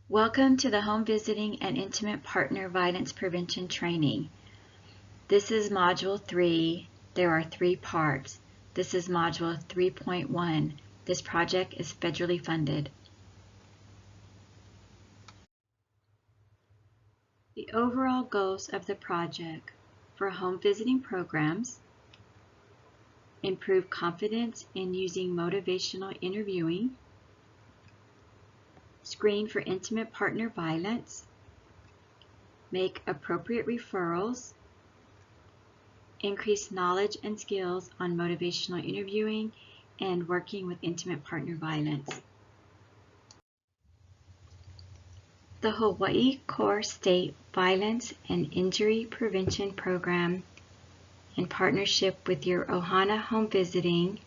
Welcome to the Home Visiting and Intimate Partner Violence Prevention Training. This is Module 3. There are 3 parts. This is Module 3.1. This project is federally funded. The overall goals of the project for home visiting programs: improve confidence in using motivational interviewing, screen for intimate partner violence, make appropriate referrals, increase knowledge and skills on motivational interviewing and working with intimate partner violence. The Hawaii Core State Violence and Injury Prevention Program, in partnership with your Ohana Home Visiting,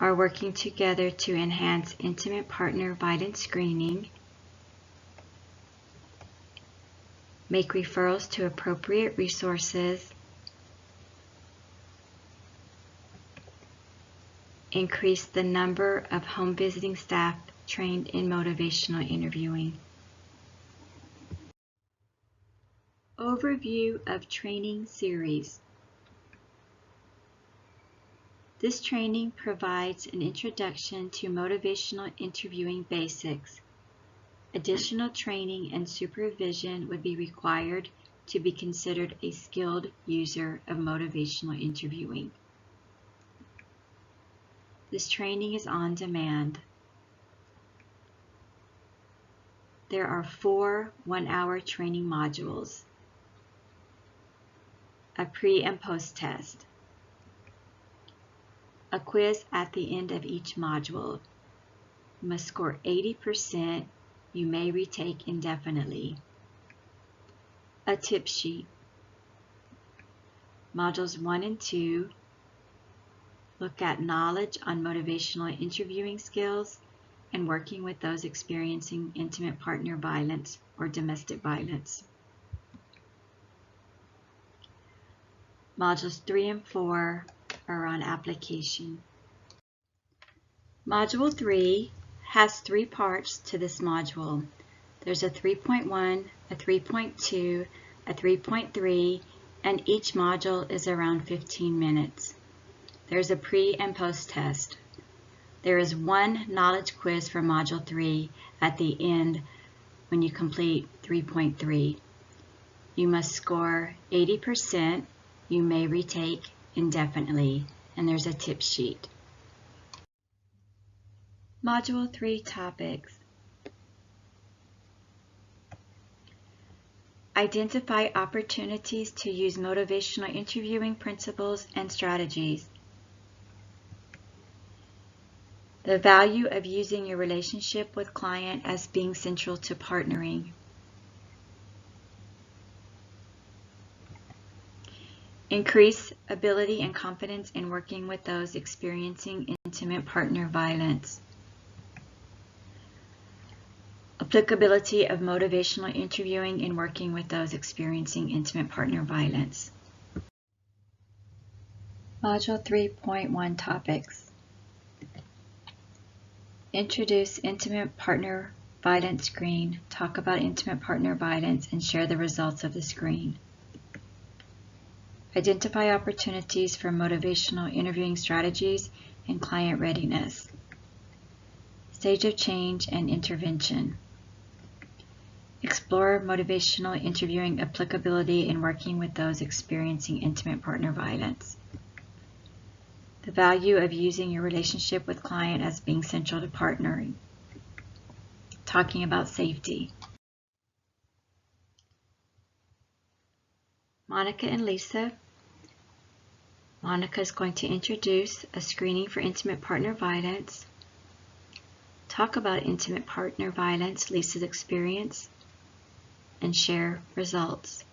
are working together to enhance intimate partner violence screening, make referrals to appropriate resources, increase the number of home visiting staff trained in motivational interviewing. Overview of training series. This training provides an introduction to motivational interviewing basics. Additional training and supervision would be required to be considered a skilled user of motivational interviewing. This training is on demand. There are 4 one-hour training modules, a pre- and post-test, a quiz at the end of each module. You must score 80%. You may retake indefinitely. A tip sheet. Modules 1 and 2 look at knowledge on motivational interviewing skills and working with those experiencing intimate partner violence or domestic violence. Modules 3 and 4 are on application. Module 3 has 3 parts to this module. There's a 3.1, a 3.2, a 3.3, and each module is around 15 minutes. There's a pre- and post-test. There is 1 knowledge quiz for Module 3 at the end when you complete 3.3. You must score 80%. You may retake indefinitely, and there's a tip sheet. Module 3 topics. Identify opportunities to use motivational interviewing principles and strategies. The value of using your relationship with client as being central to partnering. Increase ability and confidence in working with those experiencing intimate partner violence. Applicability of motivational interviewing in working with those experiencing intimate partner violence. Module 3.1 topics. Introduce intimate partner violence screen. Talk about intimate partner violence and share the results of the screen. Identify opportunities for motivational interviewing strategies and client readiness. Stage of change and intervention. Explore motivational interviewing applicability in working with those experiencing intimate partner violence. The value of using your relationship with client as being central to partnering. Talking about safety. Monica and Lisa. Monica is going to introduce a screening for intimate partner violence, talk about intimate partner violence, Lisa's experience, and share results.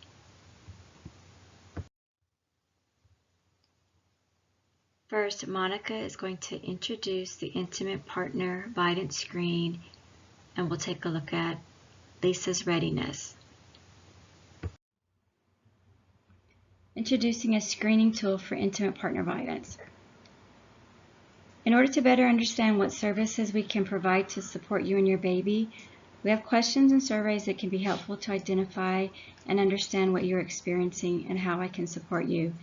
First, Monica is going to introduce the intimate partner violence screen, and we'll take a look at Lisa's readiness. Introducing a screening tool for intimate partner violence. In order to better understand what services we can provide to support you and your baby, we have questions and surveys that can be helpful to identify and understand what you're experiencing and how I can support you.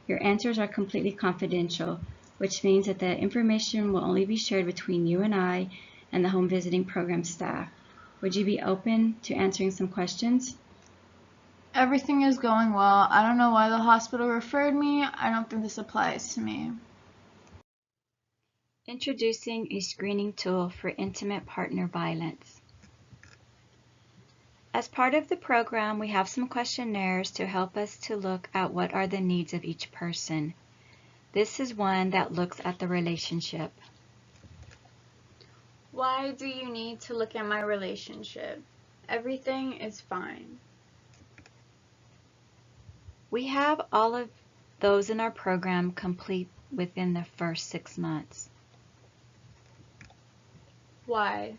Your answers are completely confidential, which means that the information will only be shared between you and I and the home visiting program staff. Would you be open to answering some questions? Everything is going well. I don't know why the hospital referred me. I don't think this applies to me. Introducing a screening tool for intimate partner violence. As part of the program, we have some questionnaires to help us to look at what are the needs of each person. This is one that looks at the relationship. Why do you need to look at my relationship? Everything is fine. We have all of those in our program complete within the first 6 months. Why?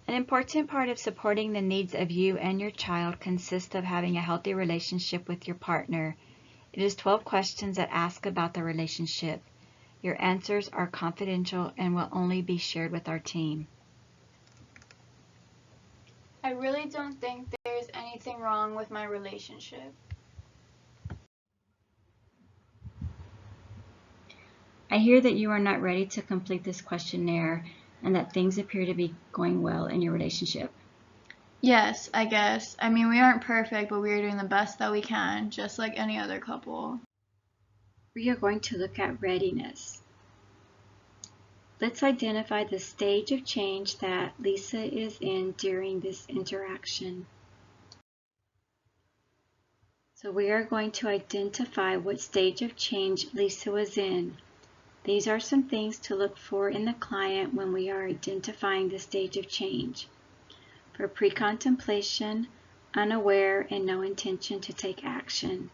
An important part of supporting the needs of you and your child consists of having a healthy relationship with your partner. It is 12 questions that ask about the relationship. Your answers are confidential and will only be shared with our team. I really don't think there's anything wrong with my relationship. I hear that you are not ready to complete this questionnaire and that things appear to be going well in your relationship. Yes, I guess. I mean, we aren't perfect, but we are doing the best that we can, just like any other couple. We are going to look at readiness. Let's identify the stage of change that Lisa is in during this interaction. So we are going to identify what stage of change Lisa was in. These are some things to look for in the client when we are identifying the stage of change. For pre-contemplation, unaware and no intention to take action.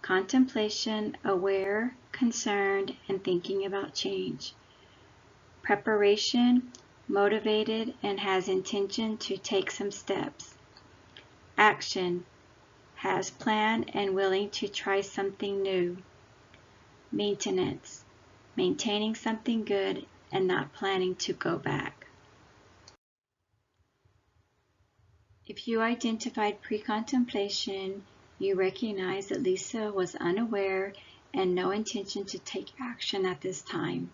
Contemplation, aware, concerned, and thinking about change. Preparation, motivated and has intention to take some steps. Action, has plan and willing to try something new. Maintenance, maintaining something good and not planning to go back. If you identified pre-contemplation, you recognize that Lisa was unaware and no intention to take action at this time.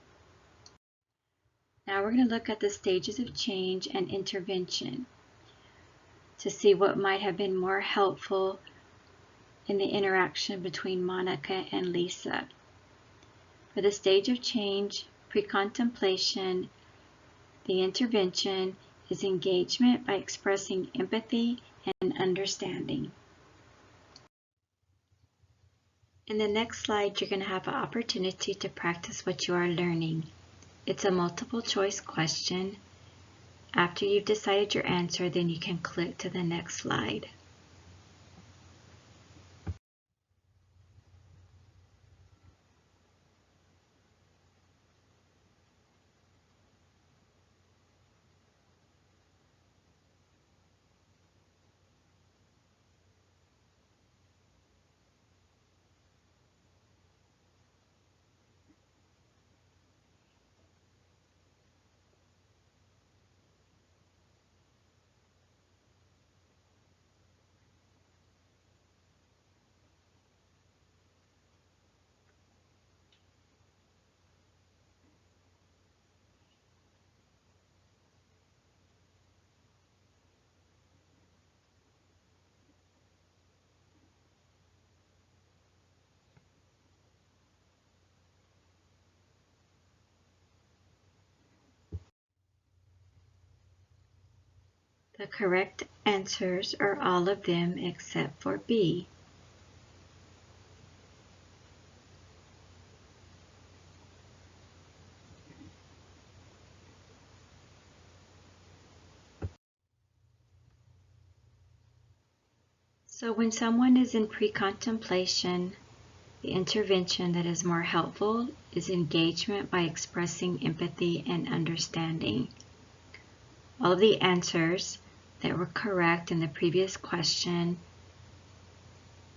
Now we're going to look at the stages of change and intervention to see what might have been more helpful in the interaction between Monica and Lisa. For the stage of change, pre-contemplation, the intervention is engagement by expressing empathy and understanding. In the next slide, you're going to have an opportunity to practice what you are learning. It's a multiple choice question. After you've decided your answer, then you can click to the next slide. The correct answers are all of them except for B. So when someone is in pre-contemplation, the intervention that is more helpful is engagement by expressing empathy and understanding. All of the answers that were correct in the previous question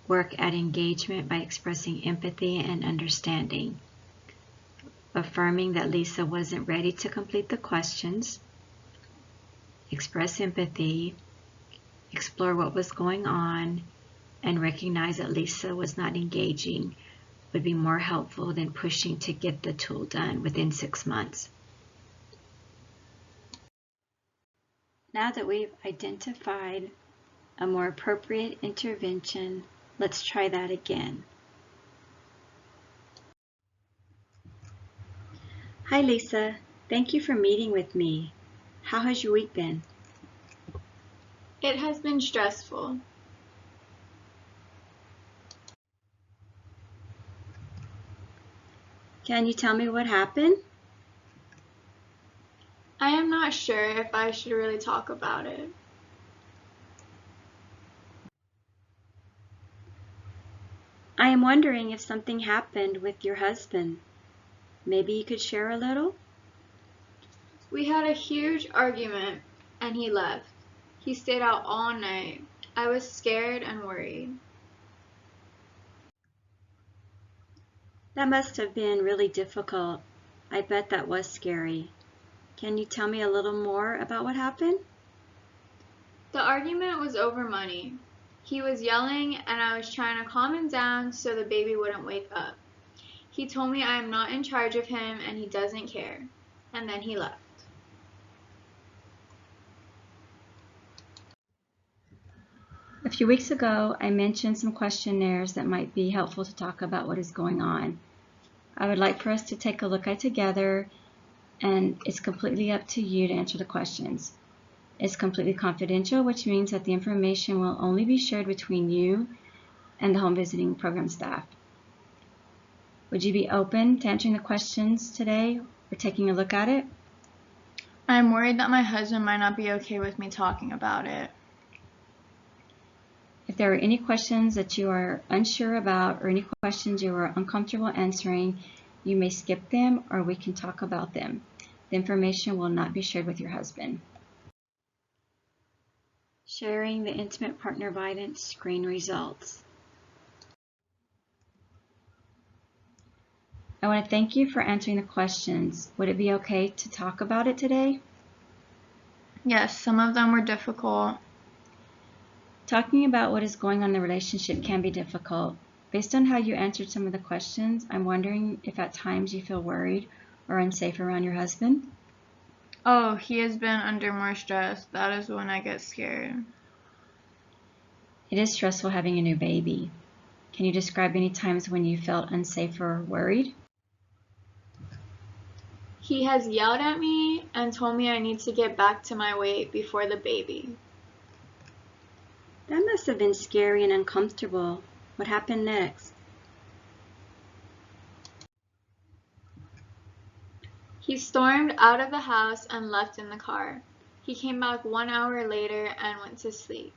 work at engagement by expressing empathy and understanding. affirming that Lisa wasn't ready to complete the questions, express empathy, explore what was going on, and recognize that Lisa was not engaging would be more helpful than pushing to get the tool done within 6 months. Now that we've identified a more appropriate intervention, let's try that again. Hi Lisa, thank you for meeting with me. How has your week been? It has been stressful. Can you tell me what happened? I am not sure if I should really talk about it. I am wondering if something happened with your husband. Maybe you could share a little? We had a huge argument and he left. He stayed out all night. I was scared and worried. That must have been really difficult. I bet that was scary. Can you tell me a little more about what happened? The argument was over money. He was yelling and I was trying to calm him down so the baby wouldn't wake up. He told me I am not in charge of him and he doesn't care. And then he left. A few weeks ago, I mentioned some questionnaires that might be helpful to talk about what is going on. I would like for us to take a look at together, and it's completely up to you to answer the questions. It's completely confidential, which means that the information will only be shared between you and the home visiting program staff. Would you be open to answering the questions today or taking a look at it? I'm worried that my husband might not be okay with me talking about it. If there are any questions that you are unsure about or any questions you are uncomfortable answering, you may skip them or we can talk about them. The information will not be shared with your husband. Sharing the intimate partner violence screen results. I want to thank you for answering the questions. Would it be okay to talk about it today? Yes, some of them were difficult. Talking about what is going on in the relationship can be difficult. Based on how you answered some of the questions, I'm wondering if at times you feel worried or unsafe around your husband. Oh, he has been under more stress. That is when I get scared. It is stressful having a new baby. Can you describe any times when you felt unsafe or worried? He has yelled at me and told me I need to get back to my weight before the baby. That must have been scary and uncomfortable. What happened next? He stormed out of the house and left in the car. He came back 1 hour later and went to sleep.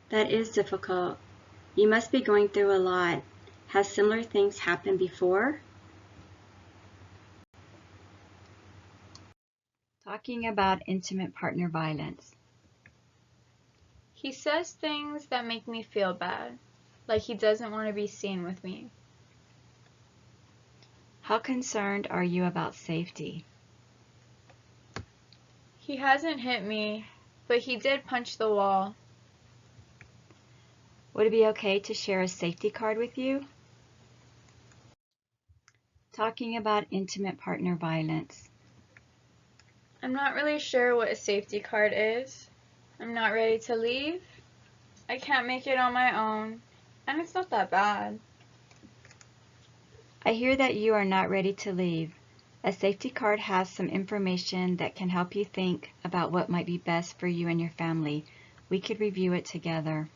That is difficult. You must be going through a lot. Has similar things happened before? Talking about intimate partner violence. He says things that make me feel bad, like he doesn't want to be seen with me. How concerned are you about safety? He hasn't hit me, but he did punch the wall. Would it be okay to share a safety card with you? Talking about intimate partner violence. I'm not really sure what a safety card is. I'm not ready to leave. I can't make it on my own, and it's not that bad. I hear that you are not ready to leave. A safety card has some information that can help you think about what might be best for you and your family. We could review it together.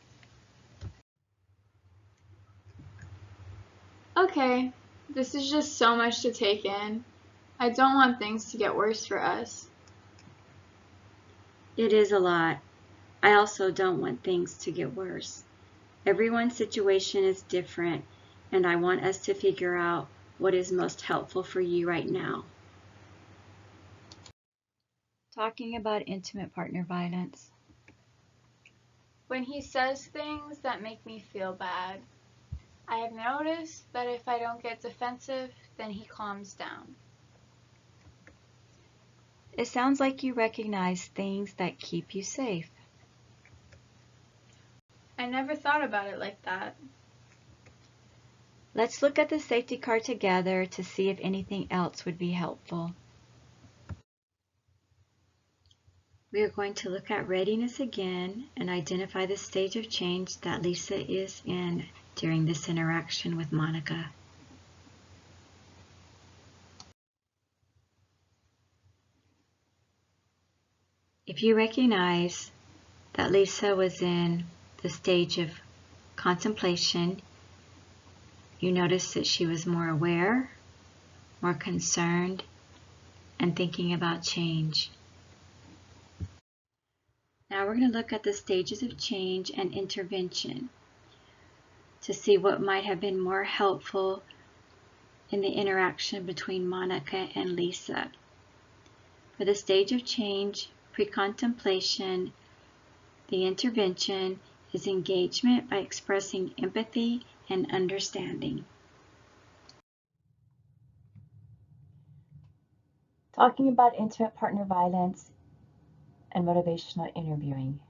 Okay, this is just so much to take in. I don't want things to get worse for us. It is a lot. I also don't want things to get worse. Everyone's situation is different, and I want us to figure out what is most helpful for you right now. Talking about intimate partner violence. When he says things that make me feel bad. I have noticed that if I don't get defensive, then he calms down. It sounds like you recognize things that keep you safe. I never thought about it like that. Let's look at the safety card together to see if anything else would be helpful. We are going to look at readiness again and identify the stage of change that Lisa is in during this interaction with Monica. If you recognize that Lisa was in the stage of contemplation, you notice that she was more aware, more concerned, and thinking about change. Now we're going to look at the stages of change and intervention to see what might have been more helpful in the interaction between Monica and Lisa. For the stage of change, pre-contemplation, the intervention is engagement by expressing empathy and understanding. Talking about intimate partner violence and motivational interviewing.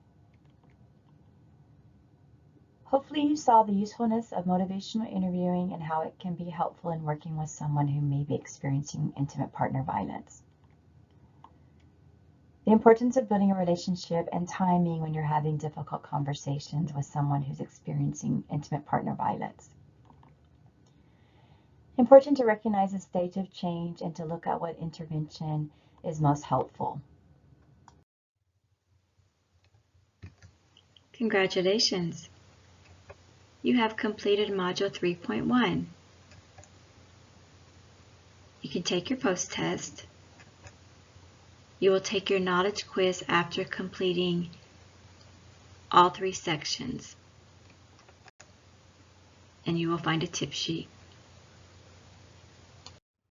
Hopefully you saw the usefulness of motivational interviewing and how it can be helpful in working with someone who may be experiencing intimate partner violence. The importance of building a relationship and timing when you're having difficult conversations with someone who's experiencing intimate partner violence. Important to recognize the stage of change and to look at what intervention is most helpful. Congratulations! You have completed Module 3.1. You can take your post-test. You will take your knowledge quiz after completing all 3 sections, and you will find a tip sheet.